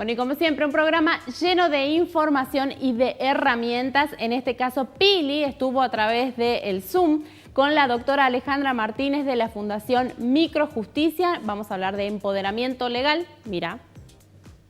Bueno, y como siempre, un programa lleno de información y de herramientas. En este caso, Pili estuvo a través del Zoom con la doctora Alejandra Martínez de la Fundación Microjusticia. Vamos a hablar de empoderamiento legal. Mira.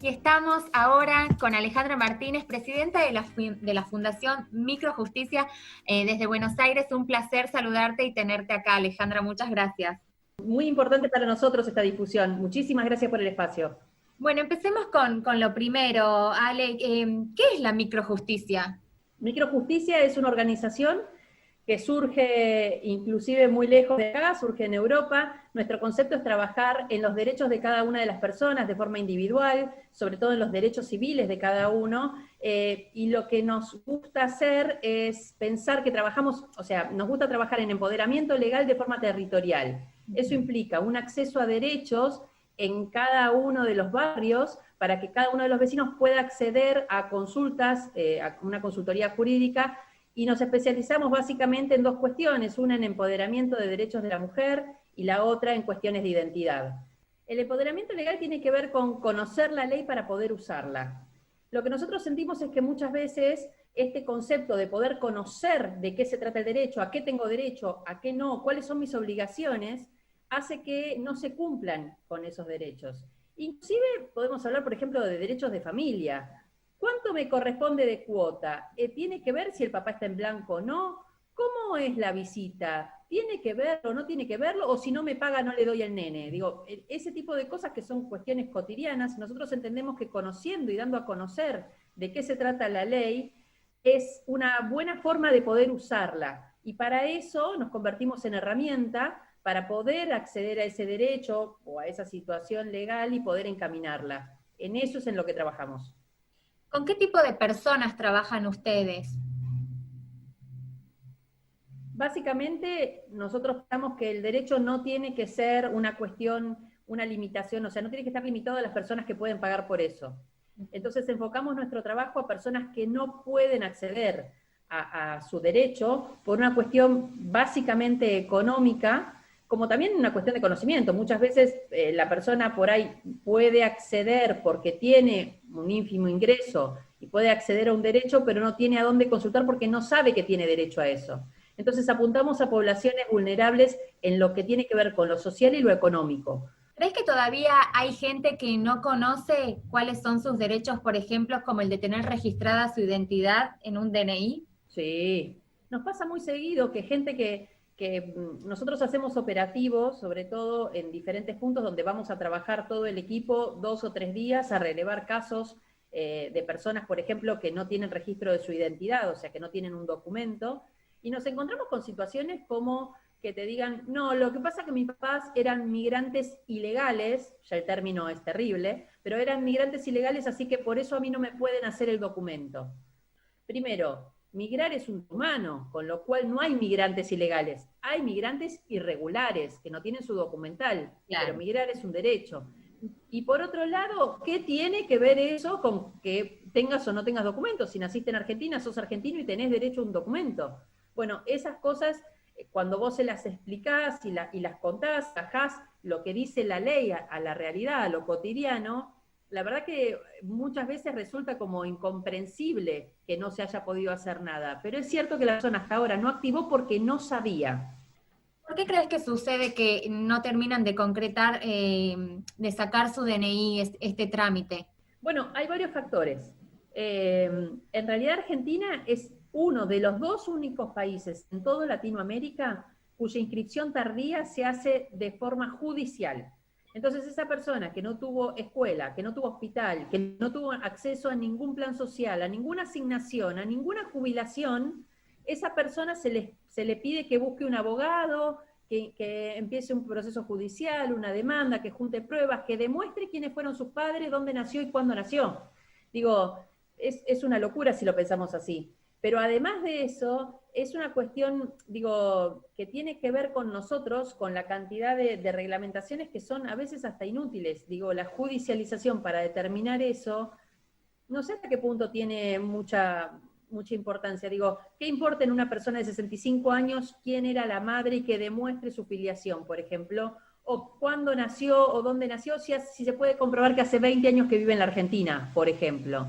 Y estamos ahora con Alejandra Martínez, presidenta de la Fundación Microjusticia desde Buenos Aires. Un placer saludarte y tenerte acá, Alejandra. Muchas gracias. Muy importante para nosotros esta difusión. Muchísimas gracias por el espacio. Bueno, empecemos con lo primero. Ale, ¿qué es la microjusticia? Microjusticia es una organización que surge inclusive muy lejos de acá, surge en Europa. Nuestro concepto es trabajar en los derechos de cada una de las personas de forma individual, sobre todo en los derechos civiles de cada uno, y lo que nos gusta hacer es pensar que trabajamos, o sea, nos gusta trabajar en empoderamiento legal de forma territorial. Eso implica un acceso a derechos en cada uno de los barrios para que cada uno de los vecinos pueda acceder a consultas, a una consultoría jurídica, y nos especializamos básicamente en dos cuestiones, una en empoderamiento de derechos de la mujer y la otra en cuestiones de identidad. El empoderamiento legal tiene que ver con conocer la ley para poder usarla. Lo que nosotros sentimos es que muchas veces este concepto de poder conocer de qué se trata el derecho, a qué tengo derecho, a qué no, cuáles son mis obligaciones, hace que no se cumplan con esos derechos. Inclusive podemos hablar, por ejemplo, de derechos de familia. ¿Cuánto me corresponde de cuota? ¿Tiene que ver si el papá está en blanco o no? ¿Cómo es la visita? ¿Tiene que verlo o no tiene que verlo? ¿O si no me paga no le doy al nene? Digo, ese tipo de cosas que son cuestiones cotidianas, nosotros entendemos que conociendo y dando a conocer de qué se trata la ley, es una buena forma de poder usarla. Y para eso nos convertimos en herramienta para poder acceder a ese derecho o a esa situación legal y poder encaminarla. En eso es en lo que trabajamos. ¿Con qué tipo de personas trabajan ustedes? Básicamente, nosotros pensamos que el derecho no tiene que ser una cuestión, una limitación, o sea, no tiene que estar limitado a las personas que pueden pagar por eso. Entonces enfocamos nuestro trabajo a personas que no pueden acceder a su derecho por una cuestión básicamente económica, como también una cuestión de conocimiento. Muchas veces la persona por ahí puede acceder porque tiene un ínfimo ingreso y puede acceder a un derecho, pero no tiene a dónde consultar porque no sabe que tiene derecho a eso. Entonces apuntamos a poblaciones vulnerables en lo que tiene que ver con lo social y lo económico. ¿Crees que todavía hay gente que no conoce cuáles son sus derechos, por ejemplo, como el de tener registrada su identidad en un DNI? Sí, nos pasa muy seguido que gente que nosotros hacemos operativos, sobre todo en diferentes puntos donde vamos a trabajar todo el equipo 2 o 3 días a relevar casos de personas, por ejemplo, que no tienen registro de su identidad, o sea, que no tienen un documento, y nos encontramos con situaciones como que te digan, no, lo que pasa es que mis papás eran migrantes ilegales, ya el término es terrible, pero eran migrantes ilegales, así que por eso a mí no me pueden hacer el documento. Primero, migrar es un humano, con lo cual no hay migrantes ilegales, hay migrantes irregulares que no tienen su documental, claro. Pero migrar es un derecho. Y por otro lado, ¿qué tiene que ver eso con que tengas o no tengas documentos? Si naciste en Argentina, sos argentino y tenés derecho a un documento. Bueno, esas cosas, cuando vos se las explicás y las contás, bajás lo que dice la ley a la realidad, a lo cotidiano, la verdad que muchas veces resulta como incomprensible que no se haya podido hacer nada. Pero es cierto que la persona hasta ahora no activó porque no sabía. ¿Por qué crees que sucede que no terminan de concretar, de sacar su DNI, este trámite? Bueno, hay varios factores. En realidad Argentina es uno de los 2 únicos países en toda Latinoamérica cuya inscripción tardía se hace de forma judicial. Entonces esa persona que no tuvo escuela, que no tuvo hospital, que no tuvo acceso a ningún plan social, a ninguna asignación, a ninguna jubilación, esa persona se le pide que busque un abogado, que empiece un proceso judicial, una demanda, que junte pruebas, que demuestre quiénes fueron sus padres, dónde nació y cuándo nació. Digo, es una locura si lo pensamos así. Pero además de eso, es una cuestión, digo, que tiene que ver con nosotros, con la cantidad de reglamentaciones que son a veces hasta inútiles. Digo, la judicialización para determinar eso, no sé hasta qué punto tiene mucha importancia. Digo, ¿qué importa en una persona de 65 años quién era la madre y que demuestre su filiación, por ejemplo? o cuándo nació, o dónde nació, si se puede comprobar que hace 20 años que vive en la Argentina, por ejemplo.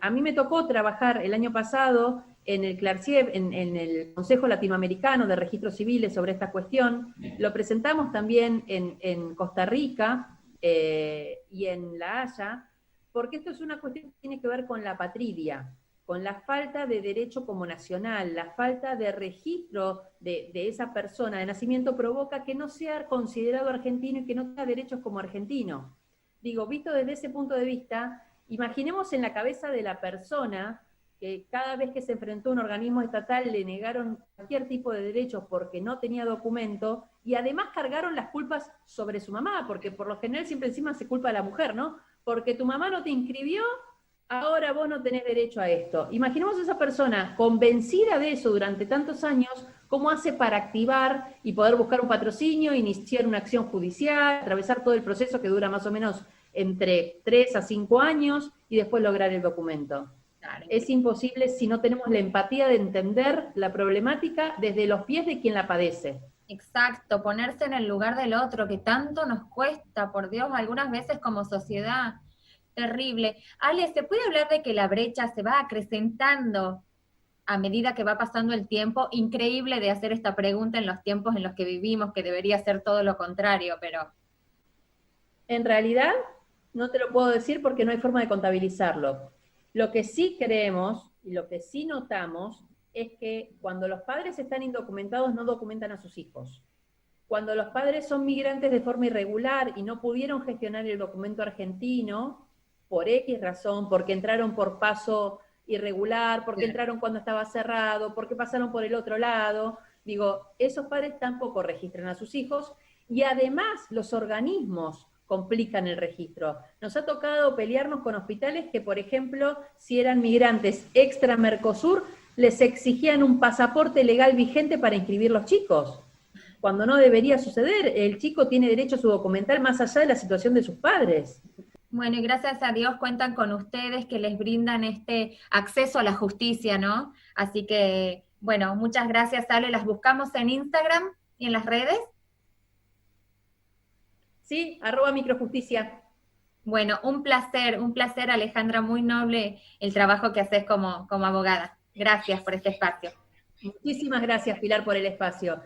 A mí me tocó trabajar el año pasado en el CLARCIEV, en el Consejo Latinoamericano de Registros Civiles sobre esta cuestión. Lo presentamos también en Costa Rica y en La Haya, porque esto es una cuestión que tiene que ver con la apatridia, con la falta de derecho como nacional, la falta de registro de esa persona de nacimiento provoca que no sea considerado argentino y que no tenga derechos como argentino. Digo, visto desde ese punto de vista, imaginemos en la cabeza de la persona que cada vez que se enfrentó a un organismo estatal le negaron cualquier tipo de derechos porque no tenía documento y además cargaron las culpas sobre su mamá, porque por lo general siempre encima se culpa a la mujer, ¿no? Porque tu mamá no te inscribió, ahora vos no tenés derecho a esto. Imaginemos a esa persona convencida de eso durante tantos años, ¿cómo hace para activar y poder buscar un patrocinio, iniciar una acción judicial, atravesar todo el proceso que dura más o menos entre 3 a 5 años y después lograr el documento? Claro. Es imposible si no tenemos la empatía de entender la problemática desde los pies de quien la padece. Exacto, ponerse en el lugar del otro, que tanto nos cuesta, por Dios, algunas veces como sociedad. Terrible. Ale, ¿se puede hablar de que la brecha se va acrecentando a medida que va pasando el tiempo? Increíble de hacer esta pregunta en los tiempos en los que vivimos, que debería ser todo lo contrario, pero... En realidad, no te lo puedo decir porque no hay forma de contabilizarlo. Lo que sí creemos y lo que sí notamos es que cuando los padres están indocumentados no documentan a sus hijos. Cuando los padres son migrantes de forma irregular y no pudieron gestionar el documento argentino, por X razón, porque entraron por paso irregular, porque entraron cuando estaba cerrado, porque pasaron por el otro lado, digo, esos padres tampoco registran a sus hijos y además los organismos complican el registro. Nos ha tocado pelearnos con hospitales que, por ejemplo, si eran migrantes extra Mercosur, les exigían un pasaporte legal vigente para inscribir los chicos, cuando no debería suceder. El chico tiene derecho a su documental más allá de la situación de sus padres. Bueno, y gracias a Dios cuentan con ustedes que les brindan este acceso a la justicia, ¿no? Así que, bueno, muchas gracias, Ale. ¿Las buscamos en Instagram y en las redes? Sí, @microjusticia. Bueno, un placer, Alejandra, muy noble el trabajo que haces como abogada. Gracias por este espacio. Muchísimas gracias, Pilar, por el espacio.